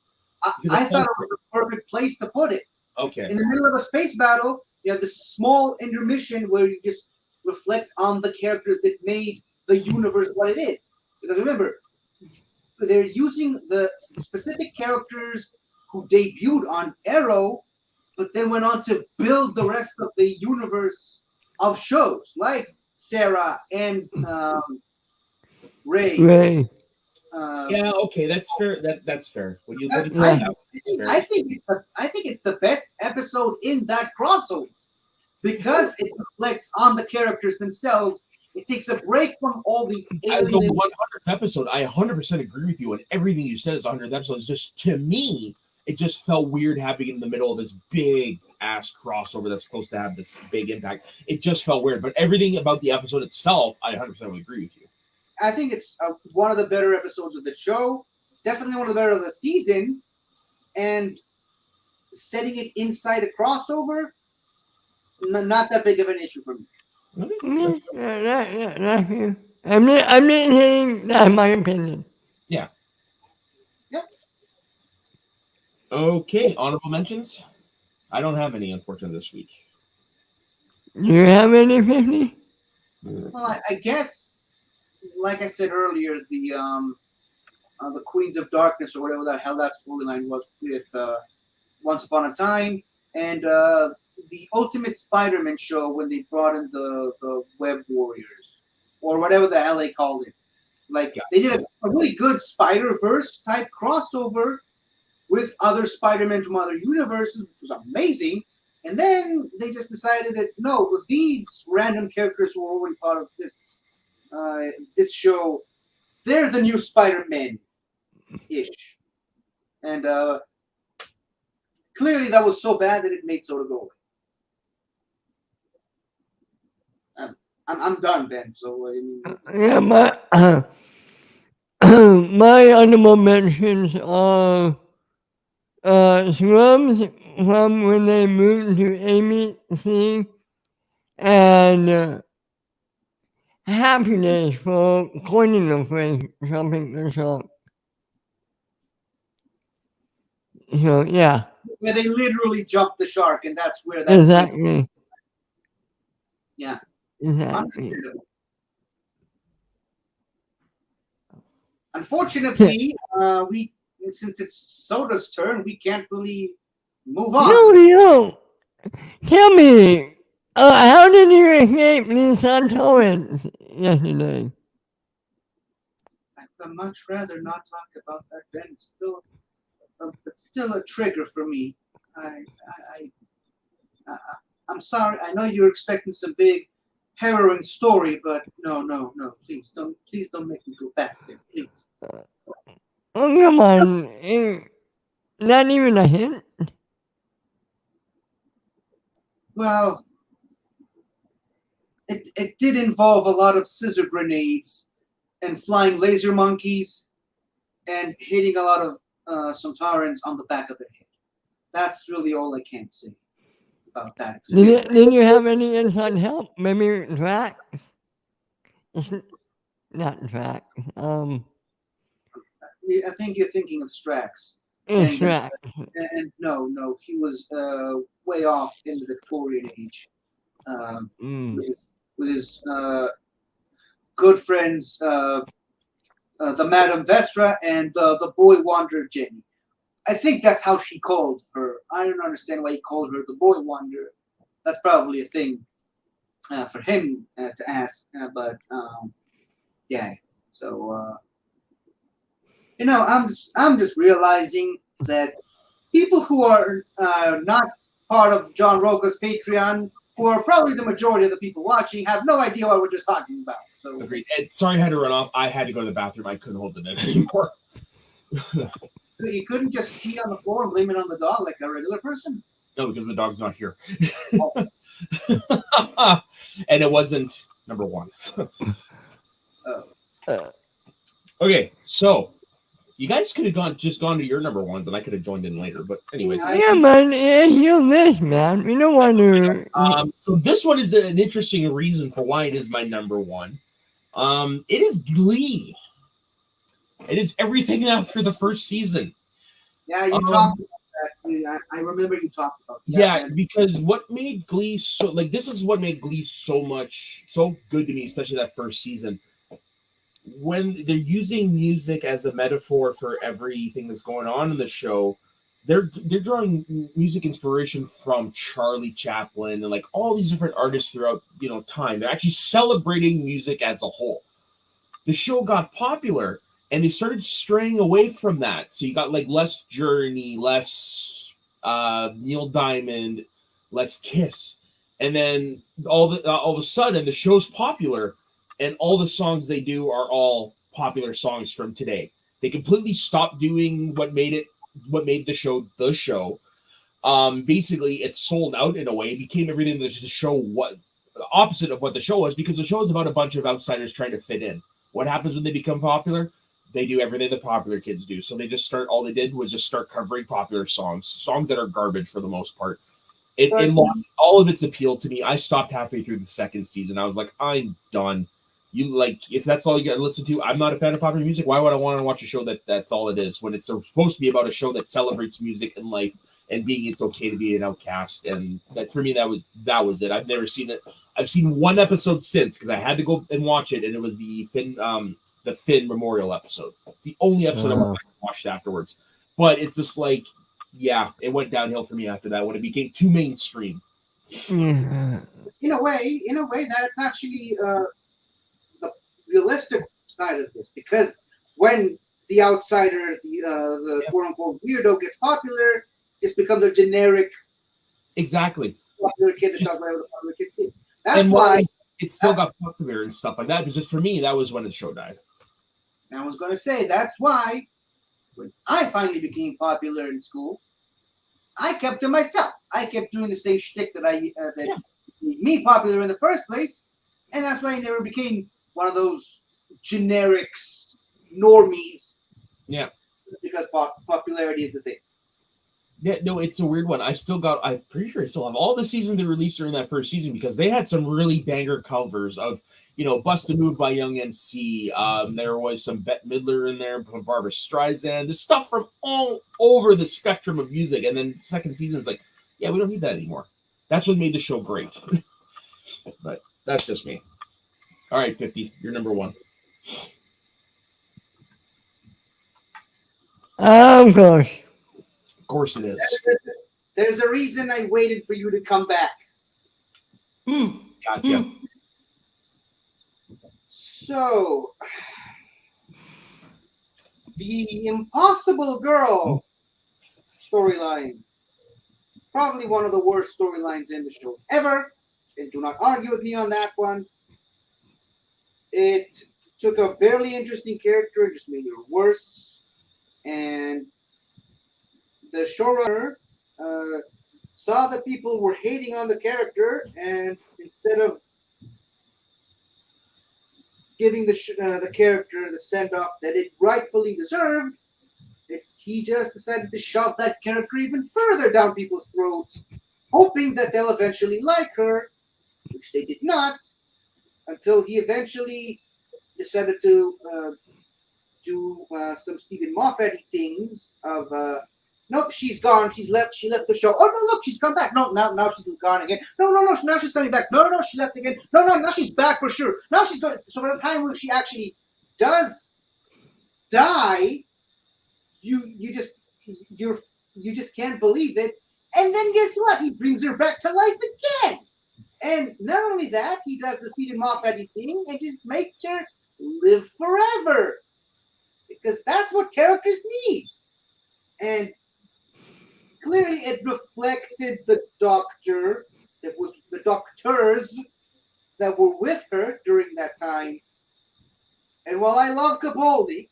I thought it was the perfect place to put it. Okay. In the middle of a space battle, you have this small intermission where you just reflect on the characters that made the universe what it is. Because remember, they're using the specific characters who debuted on Arrow, but then went on to build the rest of the universe of shows, like Sarah and Ray. Yeah, okay, that's fair. That's fair. When you look at I think it's the best episode in that crossover because it reflects on the characters themselves. It takes a break from all the alien. The 100th episode, I 100% agree with you, and everything you said is 100th episode. It's just, to me, it just felt weird having it in the middle of this big ass crossover that's supposed to have this big impact. It just felt weird, but everything about the episode itself, I 100% would agree with you. I think it's one of the better episodes of the show, definitely one of the better of the season, and setting it inside a crossover, not that big of an issue for me. I'm not saying that's my opinion. Yeah. Okay, honorable mentions? I don't have any, unfortunately, this week. Do you have any, 50? Well, I guess, like I said earlier, the Queens of Darkness, or whatever the hell that storyline was with Once Upon a Time, and the Ultimate Spider-Man show when they brought in the Web Warriors, or whatever the hell they called it. They did a really good Spider-Verse type crossover with other Spider-Men from other universes, which was amazing. And then they just decided that, no, these random characters who were already part of this show, they're the new Spider-Man-ish. And clearly that was so bad that it made Soda go away. I'm done, Ben. So yeah, my honorable mentions are Scrubs from when they moved to ABC, and Happiness for coining the phrase "jumping the shark." So yeah. Where they literally jumped the shark, and that's where that exactly. Yeah. Exactly. Unfortunately, since it's Soda's turn, we can't really move on. No. Tell me, how did you escape Nissan Torrance yesterday? I'd much rather not talk about that, Ben. It's still a trigger for me. I'm sorry. I know you're expecting some big, harrowing story, but no. Please don't make me go back there, please. Oh, come on. Not even a hint. Well, it did involve a lot of scissor grenades and flying laser monkeys and hitting a lot of Sontarans on the back of their head. That's really all I can say about that experience. Did you have any inside help? Maybe tracks? It's not tracks. I think you're thinking of Strax. It's And- tracks. And no, he was way off in the Victorian age Mm. with his good friends, the Madame Vestra and the boy wanderer Jenny. I think that's how he called her. I don't understand why he called her the boy wanderer. That's probably a thing for him to ask, but yeah. So I'm just realizing that people who are not part of John Roca's Patreon, who are probably the majority of the people watching, have no idea what we're just talking about. So Agreed. And sorry I had to run off. I had to go to the bathroom. I couldn't hold it in anymore. you couldn't just pee on the floor and blame it on the dog like a regular person. No, because the dog's not here. And it wasn't number one. Okay, so you guys could have gone to your number ones, and I could have joined in later. But anyways, Yeah, man. It's your list, man. We don't want to. so this one is an interesting reason for why it is my number one. It is Glee. It is everything after the first season. Yeah, you talked about that. I remember you talked about that. Yeah, because what made Glee so this is what made Glee so good to me, especially that first season. When they're using music as a metaphor for everything that's going on in the show, they're drawing music inspiration from Charlie Chaplin and all these different artists throughout time. They're actually celebrating music as a whole. The show got popular and they started straying away from that. So you got less Journey, less Neil Diamond, less Kiss, and then all of a sudden the show's popular. And all the songs they do are all popular songs from today. They completely stopped doing what made the show the show. Basically, it sold out in a way. It became everything that the show was, the opposite of what the show was, because the show is about a bunch of outsiders trying to fit in. What happens when they become popular? They do everything the popular kids do. So all they did was just start covering popular songs that are garbage for the most part. It lost all of its appeal to me. I stopped halfway through the second season. I was like, I'm done. If that's all you got to listen to, I'm not a fan of popular music. Why would I want to watch a show that's all it is when it's supposed to be about a show that celebrates music and life and being it's okay to be an outcast? And that for me, that was it. I've never seen it. I've seen one episode since because I had to go and watch it, and it was the Finn memorial episode. It's the only episode I watched afterwards. But it's just it went downhill for me after that when it became too mainstream. Yeah. In a way, that it's actually the realistic side of this, because when the outsider, the quote unquote weirdo gets popular, just becomes a generic Exactly. popular kid that talks about what a popular kid did. That's why it still got popular and stuff like that. Because for me, that was when the show died. I was going to say that's why when I finally became popular in school, I kept to myself. I kept doing the same shtick that made me popular in the first place, and that's why I never became one of those generics, normies. Yeah, because popularity is the thing. Yeah, no, it's a weird one. I'm pretty sure I still have all the seasons they released during that first season because they had some really banger covers of, Bust a Move by Young MC. There was some Bette Midler in there, Barbara Streisand, the stuff from all over the spectrum of music. And then second season is we don't need that anymore. That's what made the show great. But that's just me. All right, 50, you're number one. Of course. Of course it is. There's a reason I waited for you to come back. Gotcha. So, the Impossible Girl storyline. Probably one of the worst storylines in the show ever. And do not argue with me on that one. It took a barely interesting character and just made her worse. And the showrunner saw that people were hating on the character, and instead of giving the character the send off that it rightfully deserved, he just decided to shove that character even further down people's throats, hoping that they'll eventually like her, which they did not, until he eventually decided to do some Stephen Moffat things of nope, she's gone, she left the show. Oh no, look, she's come back. No, now she's gone again. No, now she's coming back. No, she left again. No, now she's back for sure. Now she's going. So by the time when she actually does die, you just can't believe it. And then guess what? He brings her back to life again. And not only that, he does the Stephen Moffat thing and just makes her live forever. Because that's what characters need. And clearly it reflected the doctor, it was the doctors that were with her during that time. And while I love Capaldi,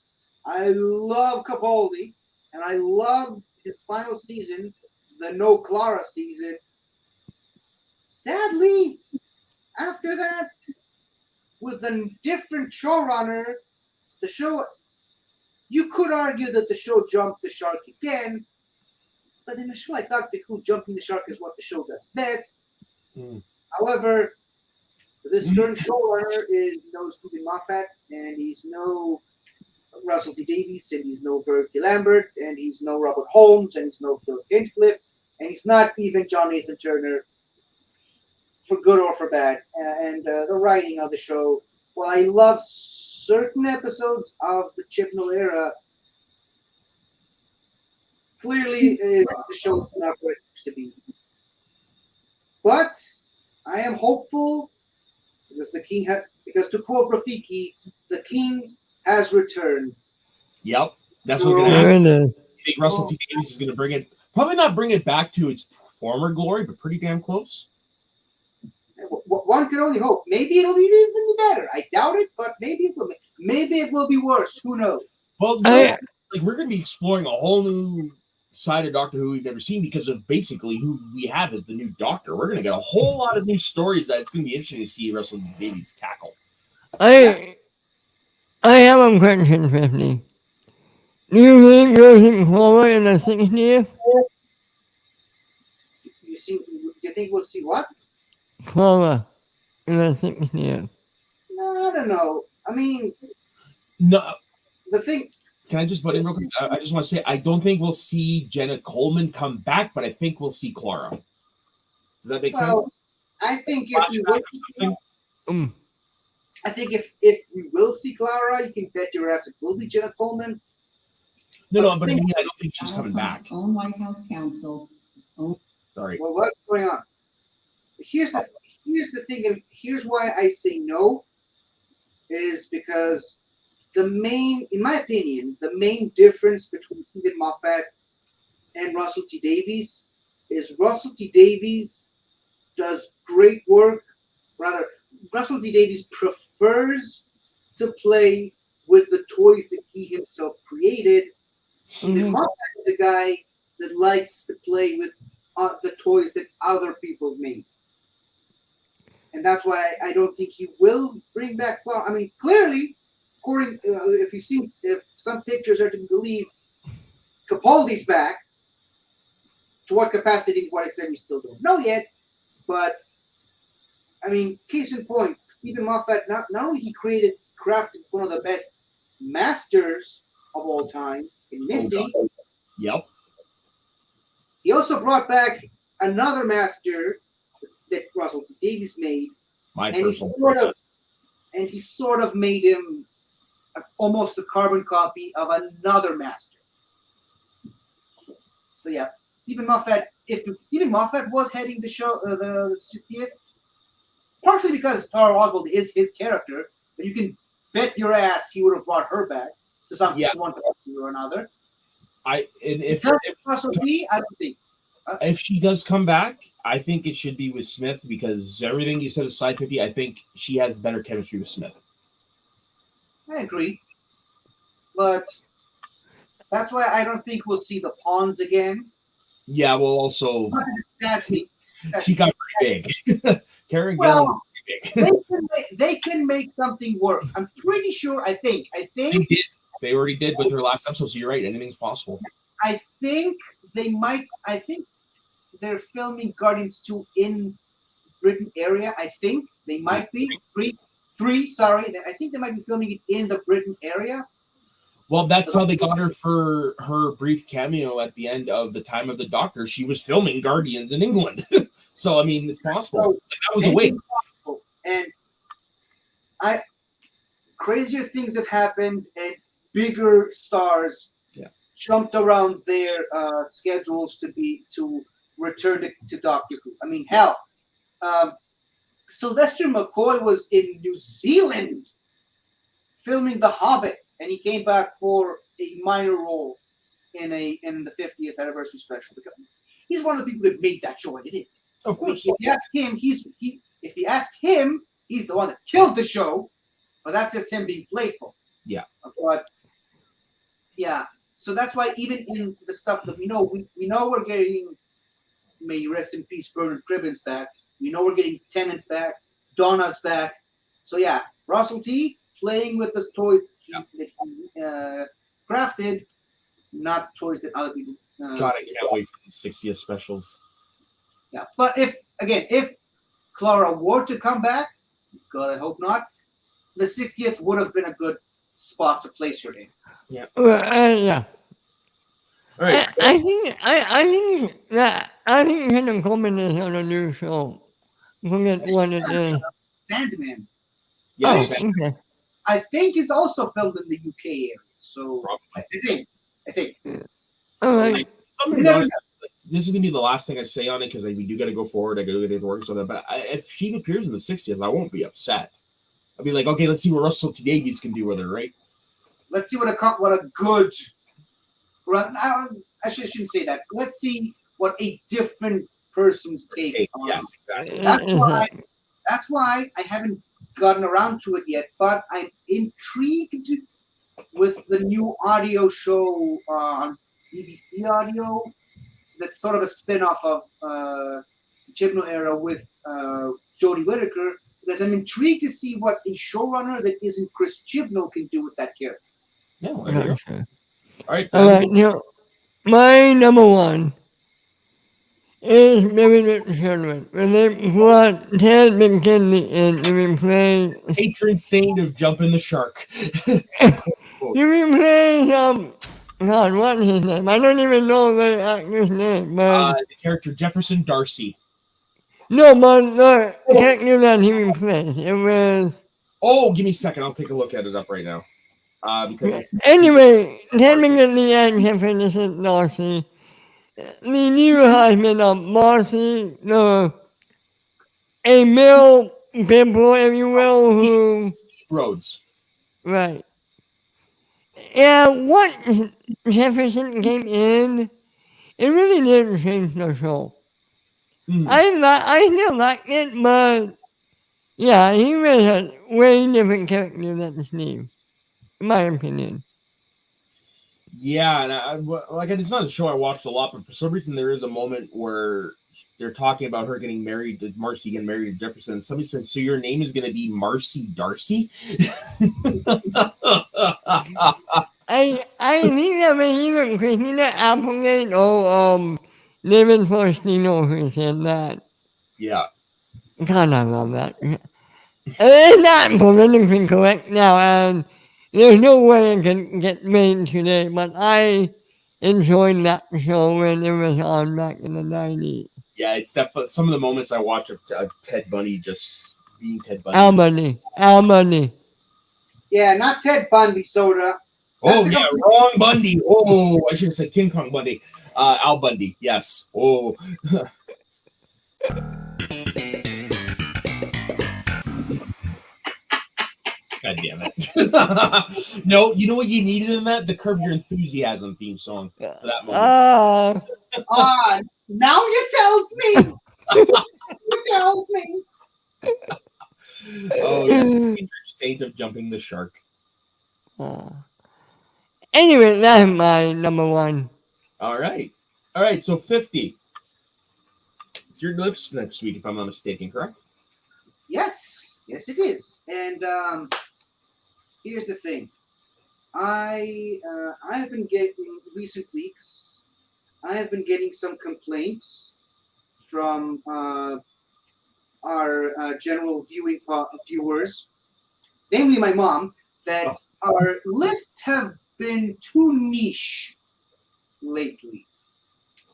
and I love his final season, the No Clara season, sadly, after that, with a different showrunner, the show, you could argue that the show jumped the shark again, but in a show like Doctor Who, jumping the shark is what the show does best. However, this current showrunner is no Stephen Moffat, and he's no Russell T Davies, and he's no Bertie Lambert, and he's no Robert Holmes, and he's no Phil Hinchcliffe, and he's not even John Nathan Turner, for good or for bad. And the writing of the show, while I love certain episodes of the Chibnall era, clearly the show is not where it used to be. But I am hopeful because to quote Rafiki, the king has returned. Yep, that's what going to happen. There it is. I think Russell T Davies is going to bring it, probably not bring it back to its former glory, but pretty damn close. One can only hope. Maybe it'll be even better. I doubt it, but maybe it will. Maybe it will be worse. Who knows? Well, like we're going to be exploring a whole new side of Doctor Who we've never seen because of basically who we have as the new Doctor. We're going to get a whole lot of new stories that it's going to be interesting to see Russell Davies tackle. I have a question, 50. Do you think you'll see Clara in the 60th? Do you think we'll see what? Clara in the 60th. No, I don't know. I mean, No, the thing. can I just butt in real quick? I just want to say I don't think we'll see Jenna Coleman come back, but I think we'll see Clara. Does that make sense? I think if we will, Mm. I think if we will see Clara, you can bet your ass it will be Jenna Coleman. No, but I mean, I don't think she's coming back. Own White House counsel. Sorry. Well, what's going on? Here's the thing, and here's why I say no. Is because in my opinion, the main difference between Stephen Moffat and Russell T Davies is Russell T Davies does great work. Rather, Russell T Davies prefers to play with the toys that he himself created. Stephen Moffat is a guy that likes to play with the toys that other people made. And that's why I don't think he will bring back Clara. I mean, clearly, according if some pictures are to be believed, Capaldi's back. To what capacity and what extent we still don't know yet. But I mean, case in point, Stephen Moffat not only he crafted one of the best masters of all time in Missy. Yep. He also brought back another master that Russell T Davies made, and he sort of made him almost a carbon copy of another master. So yeah, Stephen Moffat. If Stephen Moffat was heading the show, the 60th, partially because Tara Oswald is his character, but you can bet your ass he would have brought her back to one capacity or another. If Russell T, I don't think. If she does come back, I think it should be with Smith because everything you said aside, 50, I think she has better chemistry with Smith. I agree, but That's why I don't think we'll see the pawns again. Yeah, well, also That's me. she got pretty big. Karen Well, Gillan's pretty big. they can make something work. I'm pretty sure. I think. They did. They already did with her last episode. So you're right. Anything's possible. I think they might. I think they're filming Guardians 2 in Britain area. I think they might be three. Sorry, I think they might be filming it in the Britain area. Well, that's how they got her for her brief cameo at the end of The Time of the Doctor. She was filming Guardians in England. So, I mean, it's possible. So, like, that was a win. And crazier things have happened, and bigger stars jumped around their schedules to return to Doctor Who. I mean, hell, Sylvester McCoy was in New Zealand filming The Hobbit, and he came back for a minor role in the 50th anniversary special because he's one of the people that made that show what it is. Of course. If you ask him, if you ask him, he's the one that killed the show, but that's just him being playful. Yeah. But yeah, so that's why even in the stuff that we know we're getting, may you rest in peace, Bernard Cribbins back. We know we're getting Tennant back, Donna's back. So yeah, Russell T playing with the toys that he crafted, not toys that other people. God, I can't wait for the 60th specials. Yeah, but if Clara were to come back, God, I hope not. The 60th would have been a good spot to place her in. Yeah. Yeah. All right. I think Hidden Coleman is on a new show. Forget what it is. Sandman, Yes. Okay. I think, is also filmed in the UK area. So Probably. I think. All right. I'm gonna be honest, this is gonna be the last thing I say on it because we do got to go forward. I got to get to work so that. But if she appears in the 60th, I won't be upset. I'll be like, okay, let's see what Russell T Davies can do with her, right? Let's see what a good. I shouldn't say that. Let's see what a different person's take. Okay, On yes, exactly. That's why I haven't gotten around to it yet. But I'm intrigued with the new audio show on BBC Audio. That's sort of a spin-off of Chibnall Era with Jodie Whittaker. Because I'm intrigued to see what a showrunner that isn't Chris Chibnall can do with that character. Yeah, well, there you go. All right. All right. Now, my number one is Married with Children. When they brought Ted McKinley in to replace. Patron saint of jumping the shark. To replace God, what's his name? I don't even know the actor's name, but The character Jefferson Darcy. no, but the character that he replaced, it was. Oh, give me a second. I'll take a look at it up right now. Because it's Anyway, Ted McKinley and Jefferson Darcy, the new husband of Marcy, a male pimple, if you will, who. Steve Rhodes. Right. Yeah, what Jefferson came in, it really didn't change the show. Hmm. I still liked it, but yeah, he was a way different character than Steve, in my opinion. Yeah, and it's not a show I watched a lot, but for some reason there is a moment where they're talking about her getting married to Marcy, getting married to Jefferson. And somebody said, "So your name is going to be Marcy Darcy?" I think that was either Christina Applegate or David Faustino who said that. Yeah. God, I love that. It's not politically correct now, and there's no way it can get made today, but I enjoyed that show when it was on back in the 90s. Yeah, it's definitely some of the moments I watch of Ted Bundy just being Ted Bundy. Al Bundy. Yeah, not Ted Bundy, Soda. Oh, That's a yeah, good- wrong Bundy. Oh, I should have said King Kong Bundy. Al Bundy, yes. Oh. God damn it. No, you know what you needed in that? The Curb Your Enthusiasm theme song for that moment. Now you tells me. You tells me. Oh, yes. Saint of jumping the shark. Anyway, that's my number one. All right. So 50. It's your list next week, if I'm not mistaken, correct? Yes, it is. And here's the thing. I've been getting recent weeks. I have been getting some complaints from our general viewers, namely my mom, that our lists have been too niche lately.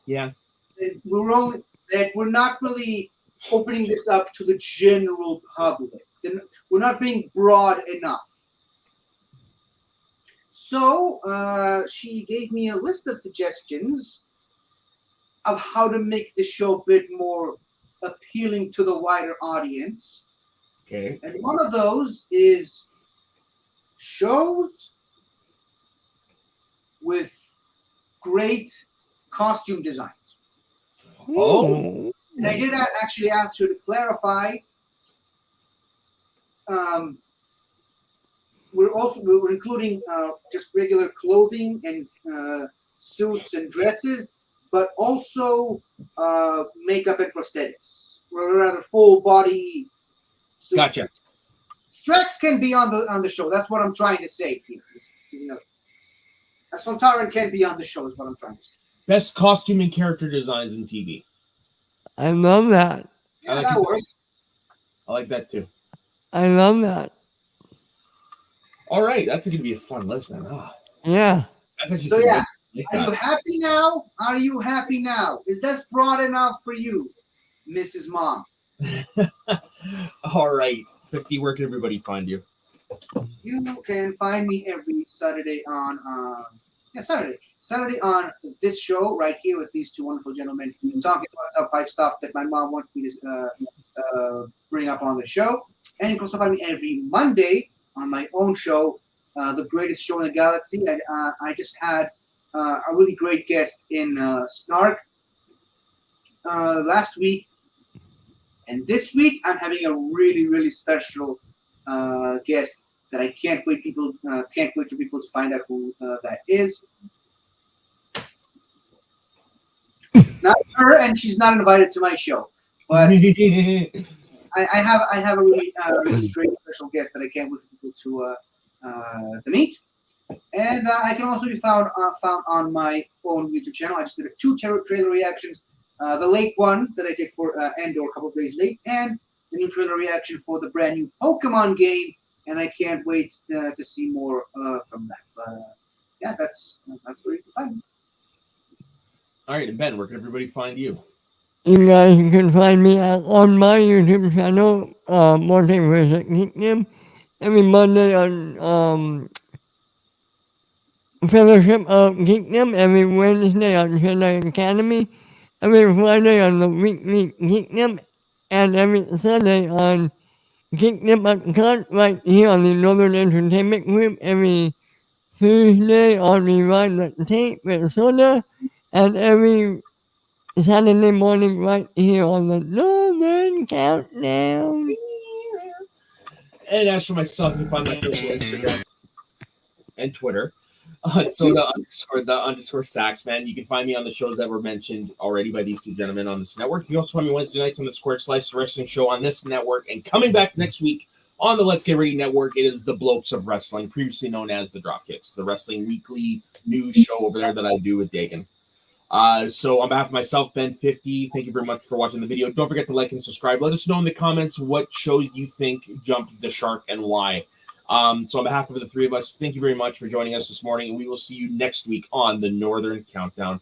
Yeah. That we're not really opening this up to the general public. We're not being broad enough. So she gave me a list of suggestions of how to make the show a bit more appealing to the wider audience. Okay. And one of those is shows with great costume designs. Oh. And I did actually ask her to clarify. We're including just regular clothing and suits and dresses, but also makeup and prosthetics, or rather full body suits. Gotcha. Strex can be on the show. That's what I'm trying to say, Peter. You know, Sontaran can be on the show is what I'm trying to say. Best costume and character designs in TV. I love that. Yeah, that works. I like that too. I love that. All right, that's going to be a fun list, man. Yeah. That's actually So yeah, like are that. you happy now? Are you happy now? Is this broad enough for you, Mrs. Mom? All right, 50. Where can everybody find you? You can find me every Saturday on Saturday on this show right here with these two wonderful gentlemen talking about top 5 stuff that my mom wants me to bring up on the show. And you can also find me every Monday on my own show, The Greatest Show in the Galaxy. And I just had a really great guest in Snark last week. And this week, I'm having a really, really special guest that I can't wait for people to find out who that is. It's not her, and she's not invited to my show. But I have a really, really great special guest that I can't wait for people to meet. And I can also be found on my own YouTube channel. I just did 2 trailer reactions. The late one that I did for Endor a couple of days late, and the new trailer reaction for the brand new Pokemon game. And I can't wait to see more from that. But yeah, that's where you can find me. All right, and Ben, where can everybody find you? You guys can find me on my YouTube channel, Multiverse Geekdom, every Monday on Fellowship of Geekdom, every Wednesday on Jedi Academy, every Friday on the Weekly Geekdom, and every Sunday on Geekdom Uncut right here on the Northern Entertainment Group, every Tuesday on Rewind the Tape with Soda, and every Saturday morning right here on the Northern Countdown. And as for myself, you can find my personal Instagram and Twitter on soda_the_saxman. You can find me on the shows that were mentioned already by these two gentlemen on this network. You can also find me Wednesday nights on the Square Slice Wrestling Show on this network. And coming back next week on the Let's Get Ready Network, it is the Blokes of Wrestling, previously known as the Dropkicks, the wrestling weekly news show over there that I do with Dagan. So on behalf of myself, Ben 50, thank you very much for watching the video. Don't forget to like and subscribe. Let us know in the comments what shows you think jumped the shark and why. So on behalf of the 3 of us, thank you very much for joining us this morning, and we will see you next week on the Northern Countdown.